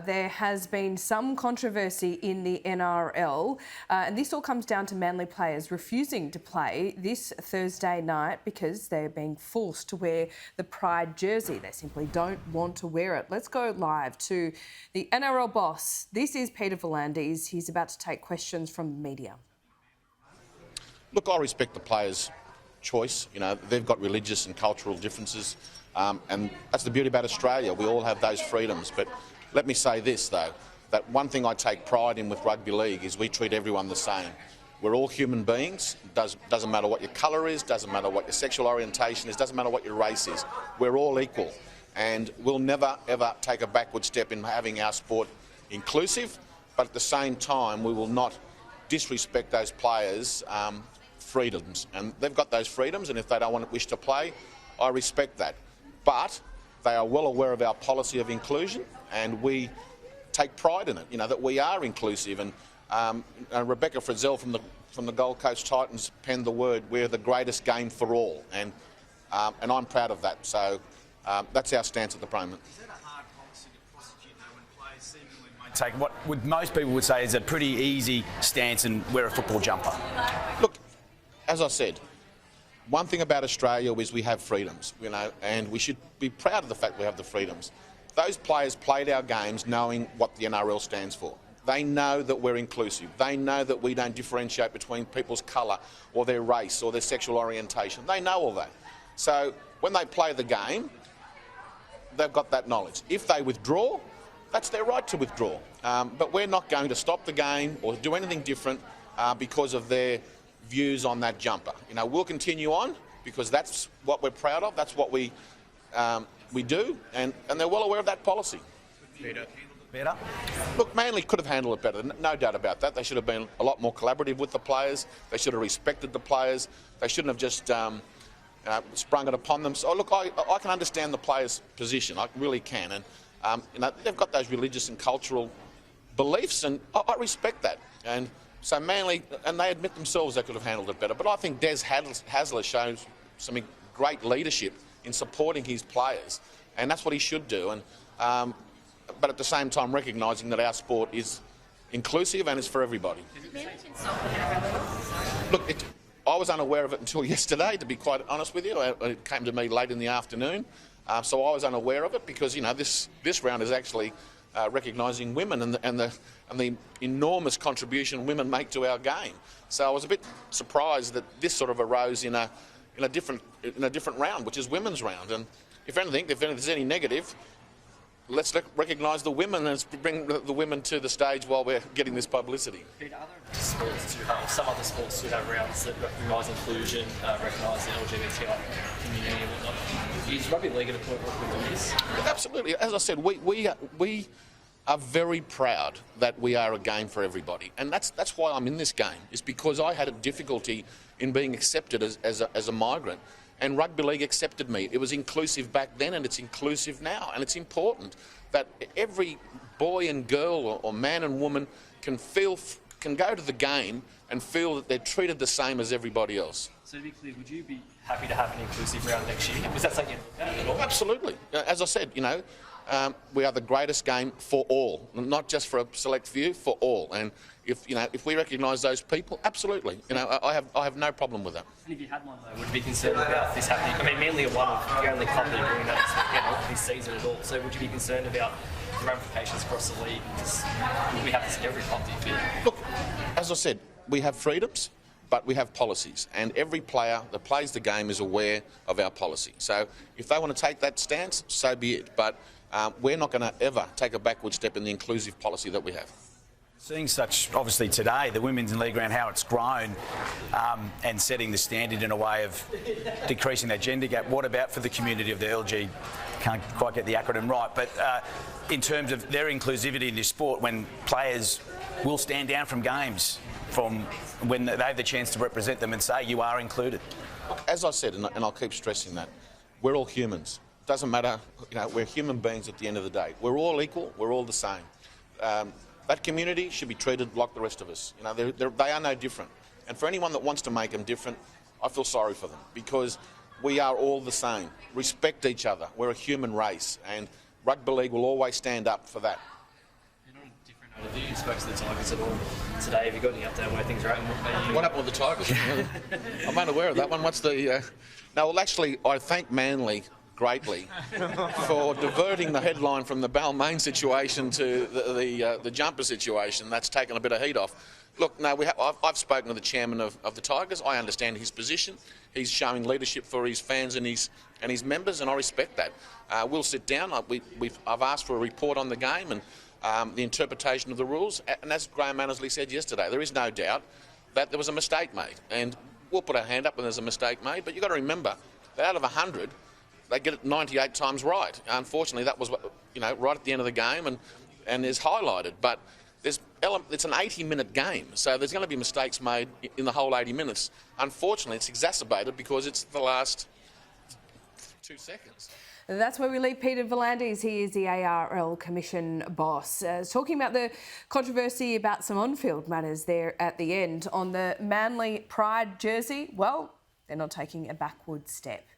There has been some controversy in the NRL, and this all comes down to Manly players refusing to play this Thursday night because they're being forced to wear the Pride jersey. They simply don't want to wear it. Let's go live to the NRL boss. This is Peter V'landys. He's about to take questions from the media. Look, I respect the players' choice. You know, they've got religious and cultural differences, and that's the beauty about Australia. We all have those freedoms. But let me say this, though, that one thing I take pride in with rugby league is we treat everyone the same. We're all human beings. Doesn't matter what your colour is, doesn't matter what your sexual orientation is, doesn't matter what your race is. We're all equal, and we'll never, ever take a backward step in having our sport inclusive, but at the same time, we will not disrespect those players' freedoms. And they've got those freedoms, and if they don't wish to play, I respect that. But they are well aware of our policy of inclusion, and we take pride in it, you know, that we are inclusive. And Rebecca Frizzell from the Gold Coast Titans penned the word, "We're the greatest game for all," and I'm proud of that. So that's our stance at the moment. Is that a hard policy to prosecute though when players seemingly might take what most people would say is a pretty easy stance and wear a football jumper? Look, as I said, one thing about Australia is we have freedoms, you know, and we should be proud of the fact we have the freedoms. Those players played our games knowing what the NRL stands for. They know that we're inclusive. They know that we don't differentiate between people's colour or their race or their sexual orientation. They know all that. So when they play the game, they've got that knowledge. If they withdraw, that's their right to withdraw. But we're not going to stop the game or do anything different because of their views on that jumper. You know, we'll continue on because that's what we're proud of. That's what we do, and they're well aware of that policy. Better? Look, Manly could have handled it better, no doubt about that. They should have been a lot more collaborative with the players. They should have respected the players. They shouldn't have just sprung it upon them. So, look, I can understand the players' position. I really can. And you know, they've got those religious and cultural beliefs, and I respect that. And so Manly, and they admit themselves they could have handled it better. But I think Des Hasler shows some great leadership in supporting his players, and that's what he should do. And but at the same time, recognising that our sport is inclusive and it's for everybody. Look, I was unaware of it until yesterday, to be quite honest with you. It came to me late in the afternoon, so I was unaware of it because, you know, this round is actually recognising women and the enormous contribution women make to our game. So I was a bit surprised that this sort of arose in a different round, which is women's round. And if there's any negative, let's recognise the women and bring the women to the stage while we're getting this publicity. Some other sports do have rounds that recognise inclusion, recognise the LGBTI community and whatnot. Is rugby league at a point where we're doing this? Absolutely. As I said, we are very proud that we are a game for everybody, and that's why I'm in this game. Is because I had a difficulty in being accepted as a migrant. And rugby league accepted me. It was inclusive back then, and it's inclusive now. And it's important that every boy and girl or man and woman can go to the game and feel that they're treated the same as everybody else. So to be clear, would you be happy to have an inclusive round next year? Was that something you looked at all? Absolutely. As I said, you know, we are the greatest game for all, not just for a select few, for all. And if we recognise those people, absolutely. You know, I have no problem with that. And if you had one though, would you be concerned about this happening? I mean, Manly are one of the only club that are doing that this season at all. So would you be concerned about the ramifications across the league? Because we have this in every club, do you feel? Look, as I said, we have freedoms, but we have policies, and every player that plays the game is aware of our policy. So if they want to take that stance, so be it. But we're not going to ever take a backward step in the inclusive policy that we have. Seeing such, obviously today, the women's league round, how it's grown and setting the standard in a way of decreasing that gender gap. What about for the community of the LG? Can't quite get the acronym right, but in terms of their inclusivity in this sport, when players will stand down from games from when they have the chance to represent them and say you are included. As I said, and I'll keep stressing that, we're all humans. Doesn't matter, you know, we're human beings at the end of the day. We're all equal, we're all the same. That community should be treated like the rest of us. You know, they are no different. And for anyone that wants to make them different, I feel sorry for them because we are all the same. Respect each other. We're a human race, and rugby league will always stand up for that. On a different note, have you spoke to the Tigers at all today? Have you got any update on where things are at? What happened with the Tigers? I'm unaware of that one. What's the... No, well, actually, I thank Manly greatly for diverting the headline from the Balmain situation to the jumper situation. That's taken a bit of heat off. Look, no, I've spoken to the chairman of the Tigers. I understand his position. He's showing leadership for his fans and his members, and I respect that. We'll sit down. I've asked for a report on the game and the interpretation of the rules. And as Graham Annesley said yesterday, there is no doubt that there was a mistake made. And we'll put our hand up when there's a mistake made. But you've got to remember that out of 100, they get it 98 times right. Unfortunately, that was right at the end of the game and is highlighted. But it's an 80-minute game, so there's going to be mistakes made in the whole 80 minutes. Unfortunately, it's exacerbated because it's the last 2 seconds. That's where we leave Peter V'landys. He is the ARL Commission boss. Talking about the controversy about some on-field matters there at the end on the Manly Pride jersey. Well, they're not taking a backward step.